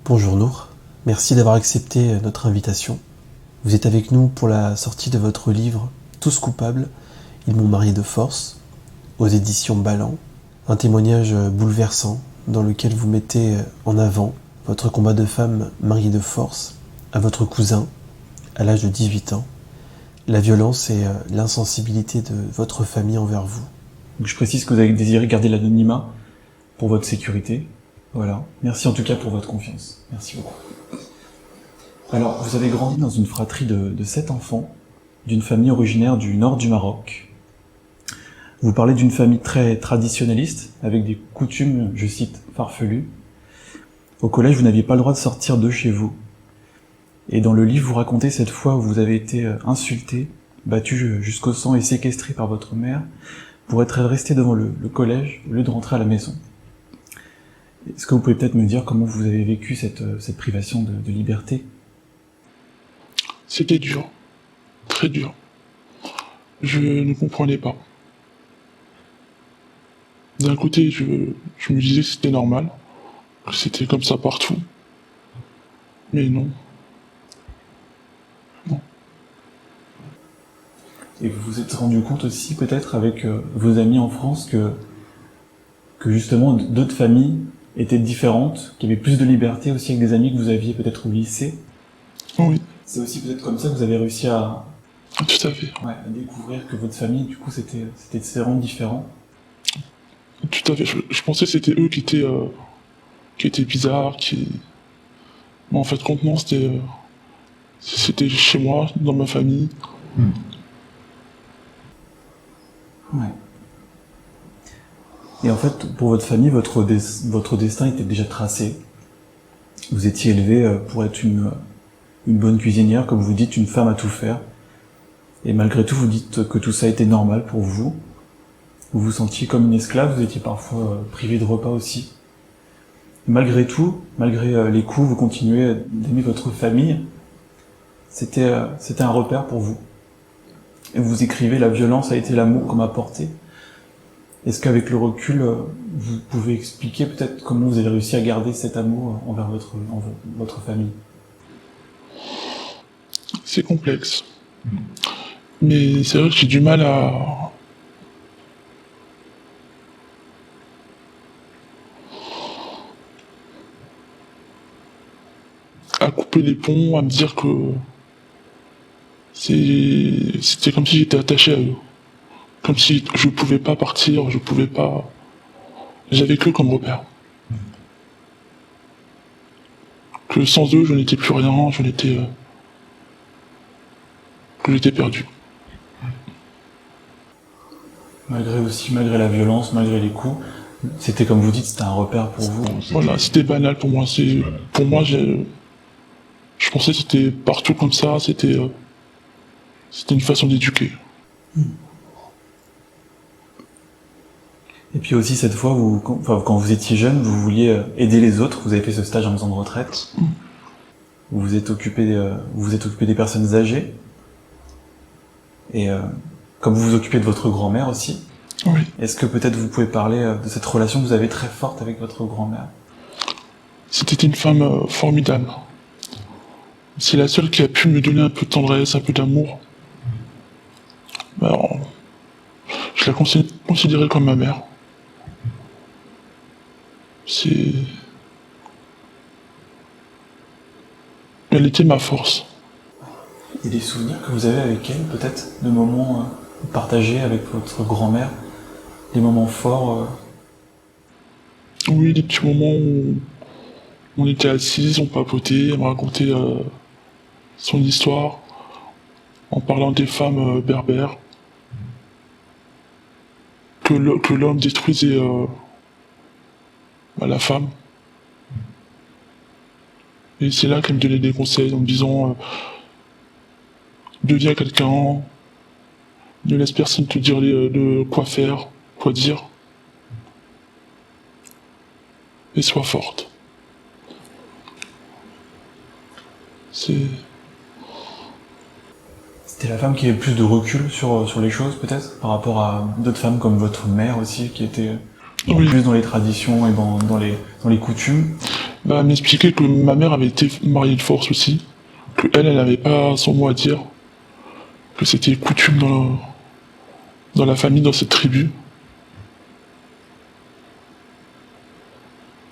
Bonjour Nour, merci d'avoir accepté notre invitation. Vous êtes avec nous pour la sortie de votre livre « Tous coupables, ils m'ont marié de force » aux éditions Ballant. Un témoignage bouleversant dans lequel vous mettez en avant votre combat de femme mariée de force à votre cousin à l'âge de 18 ans, la violence et l'insensibilité de votre famille envers vous. Donc je précise que vous avez désiré garder l'anonymat pour votre sécurité. Voilà. Merci en tout cas pour votre confiance. Merci beaucoup. Alors, vous avez grandi dans une fratrie de 7 enfants, d'une famille originaire du nord du Maroc. Vous parlez d'une famille très traditionnaliste, avec des coutumes, je cite, farfelues. Au collège, vous n'aviez pas le droit de sortir de chez vous. Et dans le livre, vous racontez cette fois où vous avez été insulté, battu jusqu'au sang et séquestré par votre mère pour être resté devant le collège au lieu de rentrer à la maison. Est-ce que vous pouvez peut-être me dire comment vous avez vécu cette privation de liberté ? C'était dur, très dur. Je ne comprenais pas. D'un côté, je me disais que c'était normal, que c'était comme ça partout. Mais non. Non. Et vous vous êtes rendu compte aussi, peut-être, avec vos amis en France, que justement d'autres familles étaient différentes, qu'il y avait plus de liberté aussi avec des amis que vous aviez peut-être au lycée. Oui. C'est aussi peut-être comme ça que vous avez réussi à Tout à fait. à découvrir que votre famille, du coup, c'était vraiment différent. Tout à fait. Je pensais que c'était eux qui étaient bizarres, Mais en fait, compte non, c'était chez moi, dans ma famille. Ouais. Et en fait, pour votre famille, votre destin était déjà tracé. Vous étiez élevé pour être une bonne cuisinière, comme vous dites, une femme à tout faire. Et malgré tout, vous dites que tout ça était normal pour vous. Vous vous sentiez comme une esclave, vous étiez parfois privé de repas aussi. Malgré tout, malgré les coups, vous continuez d'aimer votre famille. C'était un repère pour vous. Et vous écrivez « La violence a été l'amour qu'on m'a porté ». Est-ce qu'avec le recul, vous pouvez expliquer peut-être comment vous avez réussi à garder cet amour envers votre famille ? C'est complexe. Mais c'est vrai que j'ai du mal à couper les ponts, à me dire que c'était comme si j'étais attaché à eux. Comme si je pouvais pas partir, je pouvais pas... J'avais que comme repère. Que sans eux, je n'étais plus rien, que j'étais perdu. Malgré la violence, malgré les coups, c'était comme vous dites, c'était un repère pour vous. Voilà, c'était banal pour moi. Pour moi, je pensais que c'était partout comme ça, c'était une façon d'éduquer. Et puis aussi cette fois, quand vous étiez jeune, vous vouliez aider les autres, vous avez fait ce stage en maison de retraite, vous vous êtes occupé des personnes âgées, et comme vous vous occupez de votre grand-mère aussi, Oui. est-ce que peut-être vous pouvez parler de cette relation que vous avez très forte avec votre grand-mère ? C'était une femme formidable. C'est la seule qui a pu me donner un peu de tendresse, un peu d'amour. Alors, je la considérais comme ma mère. Elle était ma force. Il y a des souvenirs que vous avez avec elle, peut-être, de moments partagés avec votre grand-mère, des moments forts Oui, des petits moments où on était assis, on papotait, elle me racontait son histoire, en parlant des femmes berbères, que l'homme détruisait la femme. Et c'est là qu'elle me donnait des conseils en me disant deviens quelqu'un, ne laisse personne te dire de quoi faire, quoi dire, et sois forte. C'était la femme qui avait plus de recul sur les choses, peut-être, par rapport à d'autres femmes comme votre mère aussi, qui étaient Oui. plus dans les traditions et dans les coutumes. Bah, elle m'expliquait que ma mère avait été mariée de force aussi, que elle n'avait pas son mot à dire, que c'était coutume dans la famille, dans cette tribu.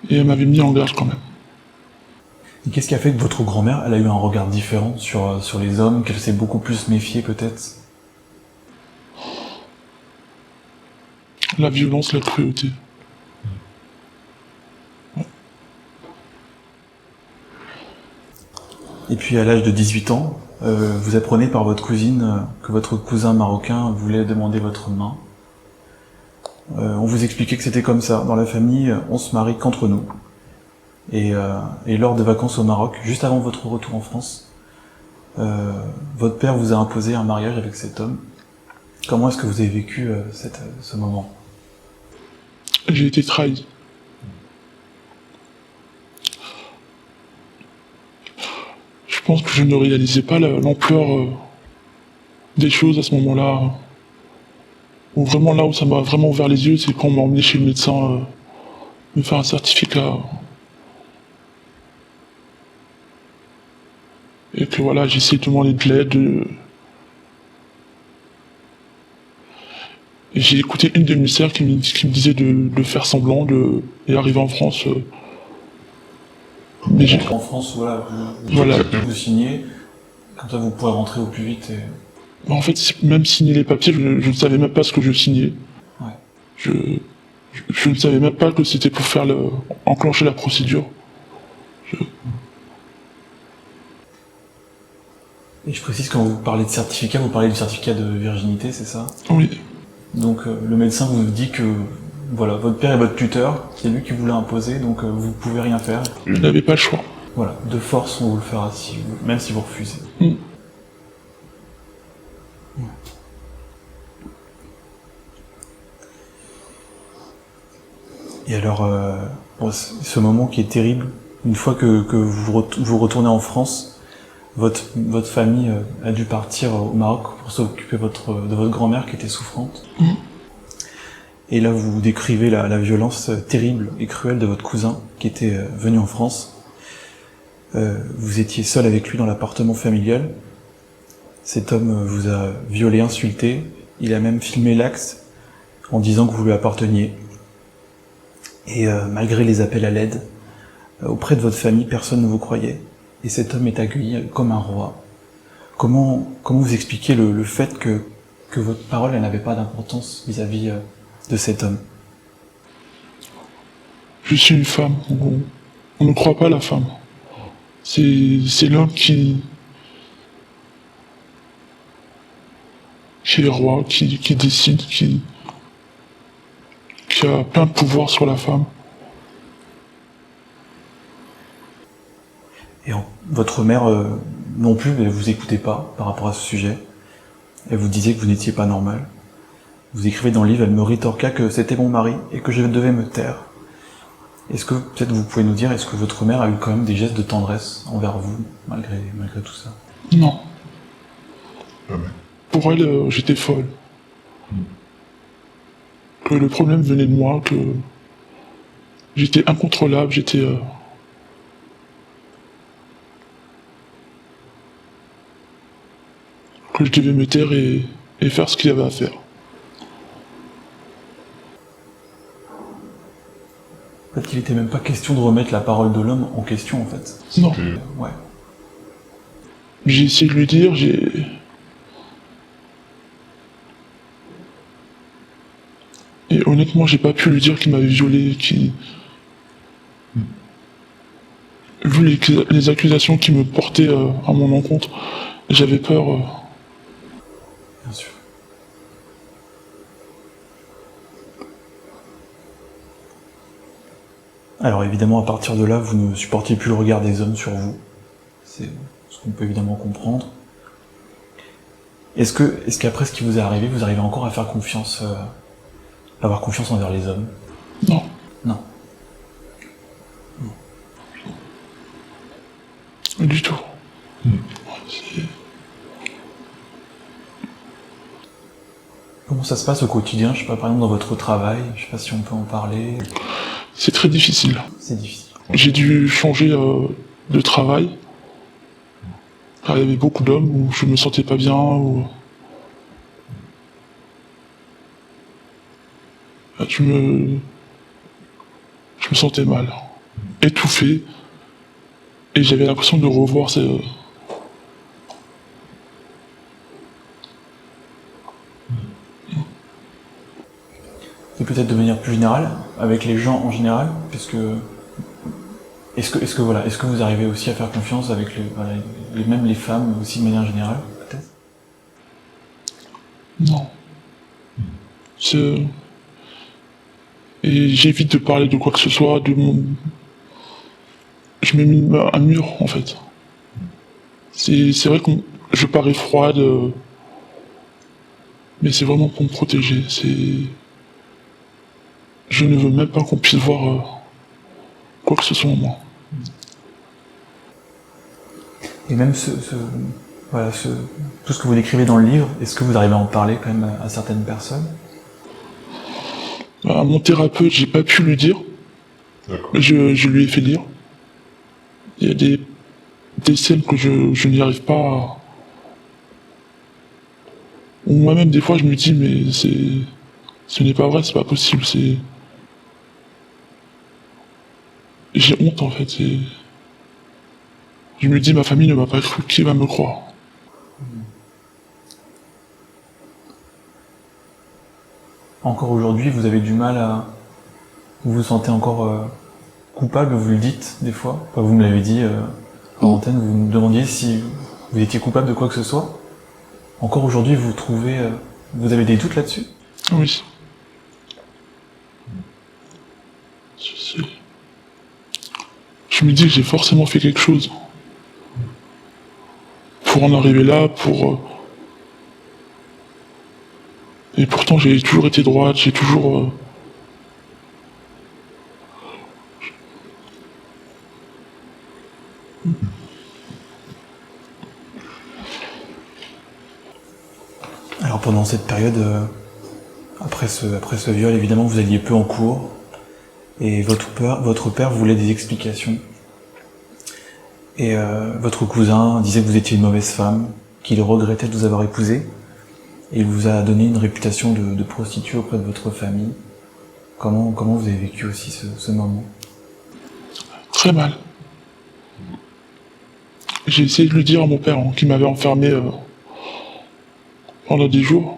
Et elle m'avait mis en garde quand même. Et qu'est-ce qui a fait que votre grand-mère, elle a eu un regard différent sur les hommes, qu'elle s'est beaucoup plus méfiée peut-être? La violence, la cruauté. Et puis à l'âge de 18 ans, vous apprenez par votre cousine que votre cousin marocain voulait demander votre main. On vous expliquait que c'était comme ça. Dans la famille, on se marie qu'entre nous. Et lors de vacances au Maroc, juste avant votre retour en France, votre père vous a imposé un mariage avec cet homme. Comment est-ce que vous avez vécu ce moment? J'ai été trahi. Je pense que je ne réalisais pas l'ampleur des choses à ce moment-là. Ou vraiment là où ça m'a vraiment ouvert les yeux, c'est quand on m'a emmené chez le médecin me faire un certificat. Et que voilà, j'ai essayé de demander de l'aide. Et j'ai écouté une demi-sœur qui me disait de faire semblant et arriver en France. Mais j'ai... En France, voilà, Voilà. vous signez, comme ça vous pourrez rentrer au plus vite. En fait, même signer les papiers, je ne savais même pas ce que je signais. Ouais. Je ne savais même pas que c'était pour faire enclencher la procédure. Et je précise, quand vous parlez de certificat, vous parlez du certificat de virginité, c'est ça? Oui. Donc le médecin vous dit que voilà, votre père est votre tuteur, c'est lui qui vous l'a imposé, donc vous pouvez rien faire. Je n'avais pas le choix. Voilà, de force on vous le fera, même si vous refusez. Et alors, ce moment qui est terrible, une fois que vous retournez en France, votre famille a dû partir au Maroc pour s'occuper de votre grand-mère qui était souffrante. Et là, vous décrivez la violence terrible et cruelle de votre cousin qui était venu en France. Vous étiez seul avec lui dans l'appartement familial. Cet homme vous a violé, insulté. Il a même filmé l'acte en disant que vous lui apparteniez. Et malgré les appels à l'aide, auprès de votre famille, personne ne vous croyait. Et cet homme est accueilli comme un roi. Comment vous expliquez le fait que votre parole elle n'avait pas d'importance vis-à-vis de cet homme? Je suis une femme. On ne croit pas à la femme. C'est l'homme qui est roi, qui décide, qui a plein de pouvoir sur la femme. Et votre mère non plus, elle vous écoutait pas par rapport à ce sujet. Elle vous disait que vous n'étiez pas normal. Vous écrivez dans le livre, elle me rétorqua que c'était mon mari et que je devais me taire. Est-ce que peut-être vous pouvez nous dire, est-ce que votre mère a eu quand même des gestes de tendresse envers vous, malgré tout ça? Non. Pour elle, j'étais folle. Que le problème venait de moi, que j'étais incontrôlable, que je devais me taire et faire ce qu'il y avait à faire. En fait, il n'était même pas question de remettre la parole de l'homme en question, en fait. Non. Ouais. J'ai essayé de lui dire, Et honnêtement, j'ai pas pu lui dire qu'il m'avait violé, Vu les accusations qu'il me portaient à mon encontre, j'avais peur. Bien sûr. Alors évidemment, à partir de là, vous ne supportiez plus le regard des hommes sur vous. C'est ce qu'on peut évidemment comprendre. Est-ce qu'après ce qui vous est arrivé, vous arrivez encore à faire confiance, avoir confiance envers les hommes? Non. Non. Du tout. Comment ça se passe au quotidien? Je sais pas, par exemple dans votre travail, je sais pas si on peut en parler. C'est très difficile. C'est difficile. J'ai dû changer de travail. Il y avait beaucoup d'hommes où je me sentais pas bien, où je me, je me sentais mal, étouffé, et j'avais l'impression de revoir ces... Et peut-être de manière plus générale, avec les gens en général, parce que est-ce que vous arrivez aussi à faire confiance avec même les femmes aussi de manière générale, peut-être? Non. C'est- Et j'évite de parler de quoi que ce soit, de mon... Je m'ai mis un mur, en fait. C'est vrai que je parais froide, mais c'est vraiment pour me protéger. Je ne veux même pas qu'on puisse voir quoi que ce soit en moi. Et même tout ce que vous décrivez dans le livre, est-ce que vous arrivez à en parler quand même à certaines personnes? À mon thérapeute, j'ai pas pu lui dire. Je lui ai fait lire. Il y a des scènes que je n'y arrive pas à... Ou moi-même, des fois, je me dis, mais ce n'est pas vrai, c'est pas possible, j'ai honte, en fait, je me dis, ma famille ne m'a pas cru, qui va me croire? Encore aujourd'hui, vous avez du mal à... Vous vous sentez encore coupable, vous le dites des fois? Enfin, vous me l'avez dit en antenne, vous me demandiez si vous étiez coupable de quoi que ce soit. Encore aujourd'hui, vous trouvez... vous avez des doutes là-dessus? Oui. Je me dis que j'ai forcément fait quelque chose. Pour en arriver là, Et pourtant, j'ai toujours été droite, j'ai toujours... Alors pendant cette période, après ce viol, évidemment, vous alliez peu en cours, et votre père voulait des explications. Et votre cousin disait que vous étiez une mauvaise femme, qu'il regrettait de vous avoir épousé, et il vous a donné une réputation de prostituée auprès de votre famille. Comment vous avez vécu aussi ce moment? Très mal. J'ai essayé de le dire à mon père, hein, qui m'avait enfermé pendant des jours.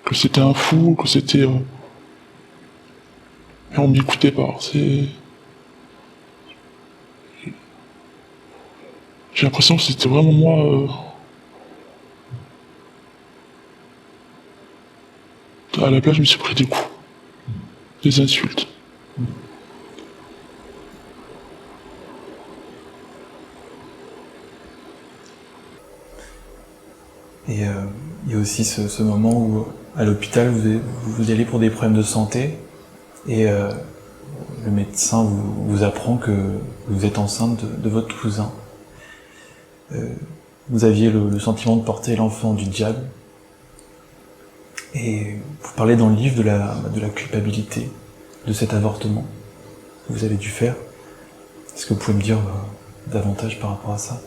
Que c'était un fou, que c'était... Mais on m'écoutait pas, J'ai l'impression que c'était vraiment moi... À la place, je me suis pris des coups. Des insultes. Et il y a aussi ce moment où, à l'hôpital, vous y allez pour des problèmes de santé, et le médecin vous apprend que vous êtes enceinte de votre cousin. Vous aviez le sentiment de porter l'enfant du diable. Et vous parlez dans le livre de la culpabilité de cet avortement que vous avez dû faire. Est-ce que vous pouvez me dire davantage par rapport à ça?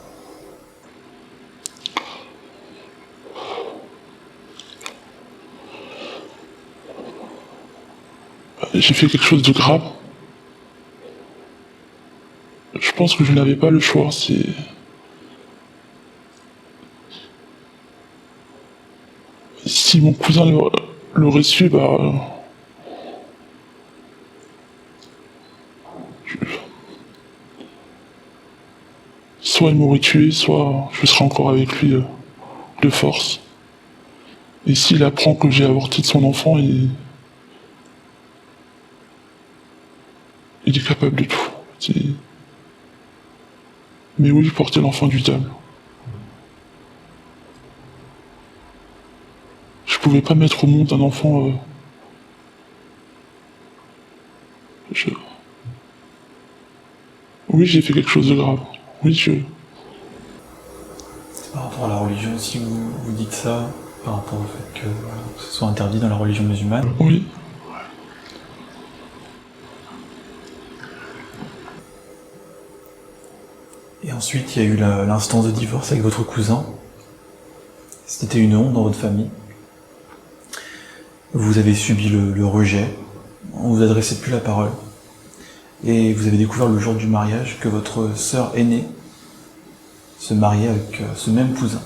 J'ai fait quelque chose de grave. Je pense que je n'avais pas le choix, Si mon cousin l'aurait su, soit il m'aurait tué, soit je serais encore avec lui de force. Et s'il apprend que j'ai avorté de son enfant, il est capable de tout. Mais oui, porter l'enfant du diable. Je pouvais pas mettre au monde un enfant... Oui, j'ai fait quelque chose de grave. Oui, C'est par rapport à la religion aussi, vous dites ça, par rapport au fait que ce soit interdit dans la religion musulmane. Oui. Ensuite, il y a eu l'instance de divorce avec votre cousin. C'était une honte dans votre famille. Vous avez subi le rejet. On vous adressait plus la parole. Et vous avez découvert le jour du mariage que votre sœur aînée se mariait avec ce même cousin.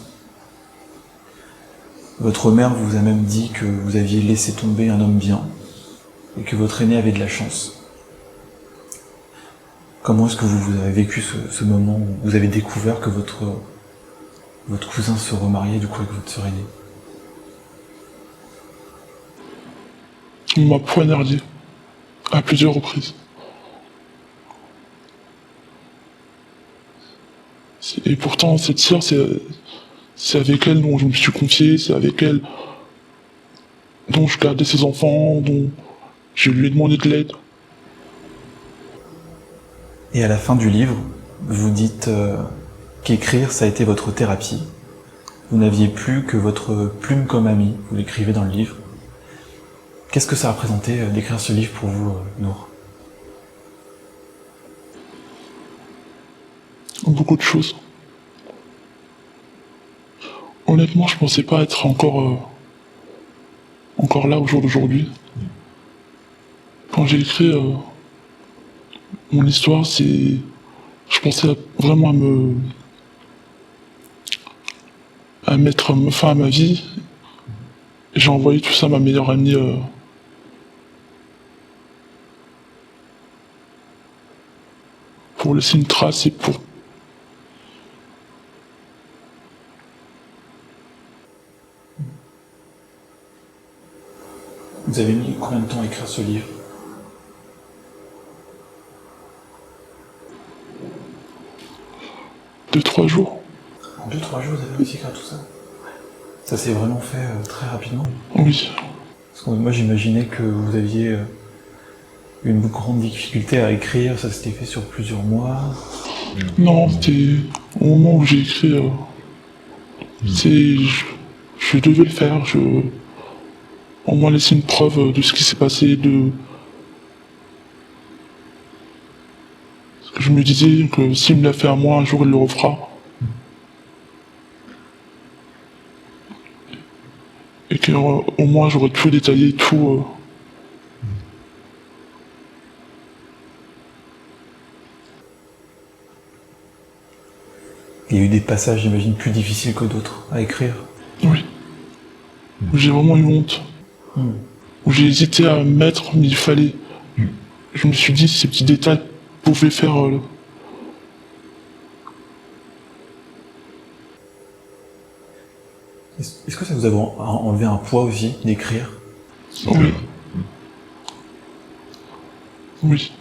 Votre mère vous a même dit que vous aviez laissé tomber un homme bien et que votre aîné avait de la chance. Comment est-ce que vous avez vécu ce moment où vous avez découvert que votre cousin se remariait du coup avec votre sœur aînée? On m'a poignardé à plusieurs reprises. Et pourtant, cette sœur, c'est avec elle dont je me suis confié, c'est avec elle dont je gardais ses enfants, dont je lui ai demandé de l'aide. Et à la fin du livre, vous dites qu'écrire, ça a été votre thérapie. Vous n'aviez plus que votre plume comme amie, vous l'écrivez dans le livre. Qu'est-ce que ça a représenté d'écrire ce livre pour vous, Nour? Beaucoup de choses. Honnêtement, je pensais pas être encore là au jour d'aujourd'hui. Quand j'ai écrit mon histoire, je pensais vraiment à mettre fin à ma vie. Et j'ai envoyé tout ça à ma meilleure amie pour laisser une trace et pour... Vous avez mis combien de temps à écrire ce livre? 2-3 jours. En 2-3 jours, vous avez réussi à écrire tout ça? Ça s'est vraiment fait très rapidement? Oui. Parce que moi, j'imaginais que vous aviez une grande difficulté à écrire, ça s'était fait sur plusieurs mois. Non, c'était au moment où j'ai écrit... je devais le faire, au moins laisser une preuve de ce qui s'est passé, je me disais que s'il me l'a fait à moi, un jour il le refera. Et qu'au moins j'aurais pu détailler tout. Il y a eu des passages, j'imagine, plus difficiles que d'autres à écrire. Oui. Où j'ai vraiment eu honte. Où j'ai hésité à me mettre, mais il fallait. Je me suis dit ces petits détails pouvaient faire... Est-ce que ça vous a enlevé un poids aussi, d'écrire? Oui. Oui.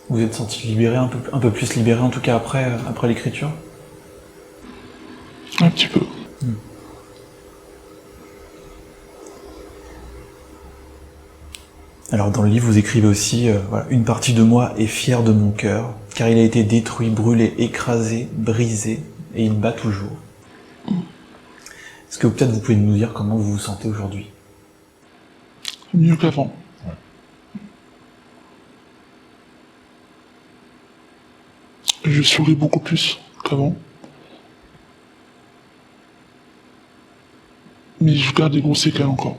Vous vous êtes senti libéré, un peu plus libéré en tout cas après l'écriture? Un petit peu. Alors dans le livre, vous écrivez aussi voilà, une partie de moi est fière de mon cœur, car il a été détruit, brûlé, écrasé, brisé, et il bat toujours. Est-ce que peut-être vous pouvez nous dire comment vous vous sentez aujourd'hui? Mieux qu'avant. Je souris beaucoup plus qu'avant. Mais je garde des gros séquelles encore.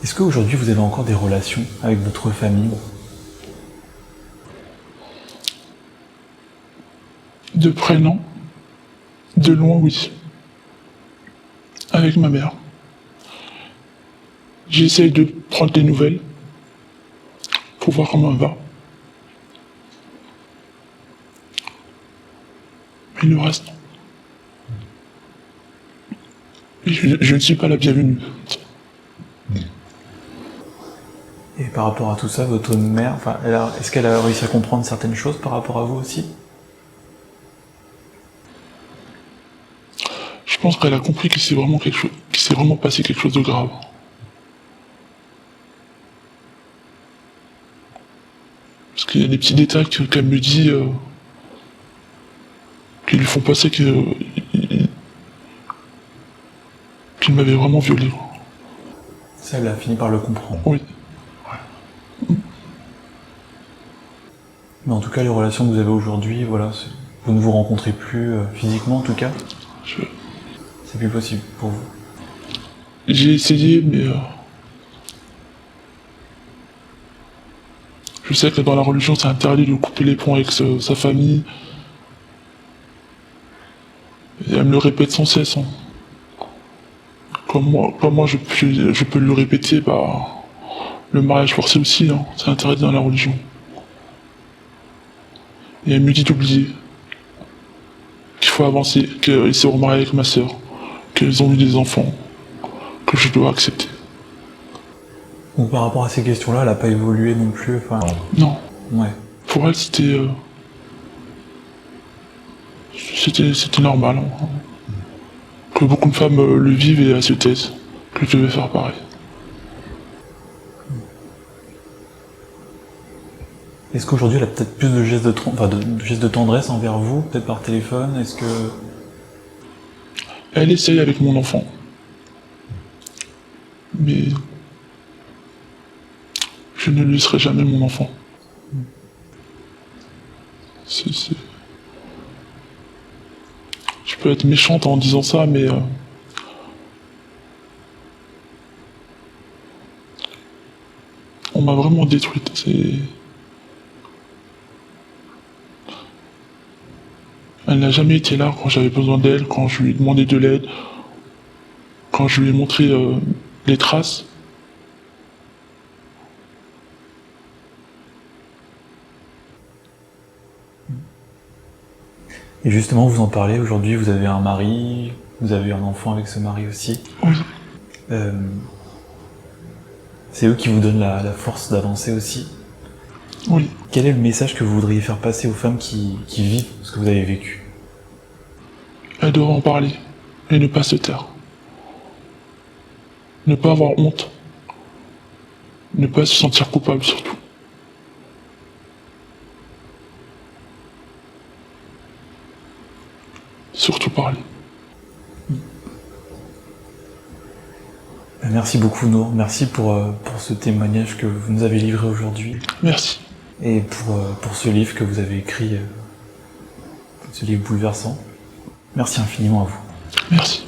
Est-ce qu'aujourd'hui vous avez encore des relations avec votre famille? De près, non. De loin, oui. Avec ma mère. J'essaye de prendre des nouvelles pour voir comment elle va. Mais le reste, non. Et je ne suis pas la bienvenue. Et par rapport à tout ça, votre mère, est-ce qu'elle a réussi à comprendre certaines choses par rapport à vous aussi? Je pense qu'elle a compris qu'il s'est vraiment passé quelque chose de grave. Parce qu'il y a des petits détails qu'elle me dit qui lui font passer qu'il m'avait vraiment violé. Ça, elle a fini par le comprendre. Oui. Mais en tout cas, les relations que vous avez aujourd'hui, voilà, vous ne vous rencontrez plus physiquement en tout cas. C'est plus possible pour vous. J'ai essayé, mais je sais que dans la religion, c'est interdit de couper les ponts avec sa famille. Et elle me le répète sans cesse. Hein. Comme moi je peux lui répéter, le mariage forcé aussi, hein, c'est interdit dans la religion. Et elle me dit d'oublier. Qu'il faut avancer, qu'ils s'est remarié avec ma sœur, qu'ils ont eu des enfants, que je dois accepter. Donc par rapport à ces questions-là, elle n'a pas évolué non plus, enfin... Non. Ouais. Pour elle, c'était normal. Hein. Que beaucoup de femmes le vivent et elles se taisent. Que je devais faire pareil. Est-ce qu'aujourd'hui elle a peut-être plus de gestes de tendresse envers vous, peut-être par téléphone? Est-ce que... Elle essaye avec mon enfant. Mais... je ne lui laisserai jamais mon enfant. Je peux être méchante en disant ça, mais... on m'a vraiment détruite. Elle n'a jamais été là quand j'avais besoin d'elle, quand je lui ai demandé de l'aide, quand je lui ai montré les traces. Et justement, vous en parlez, aujourd'hui vous avez un mari, vous avez un enfant avec ce mari aussi. Oui. C'est eux qui vous donnent la force d'avancer aussi. Oui. Quel est le message que vous voudriez faire passer aux femmes qui vivent ce que vous avez vécu? Elles doivent en parler et ne pas se taire. Ne pas avoir honte. Ne pas se sentir coupable surtout. Surtout parler. Merci beaucoup Nour, merci pour ce témoignage que vous nous avez livré aujourd'hui. Merci. Et pour ce livre que vous avez écrit, ce livre bouleversant. Merci infiniment à vous. Merci.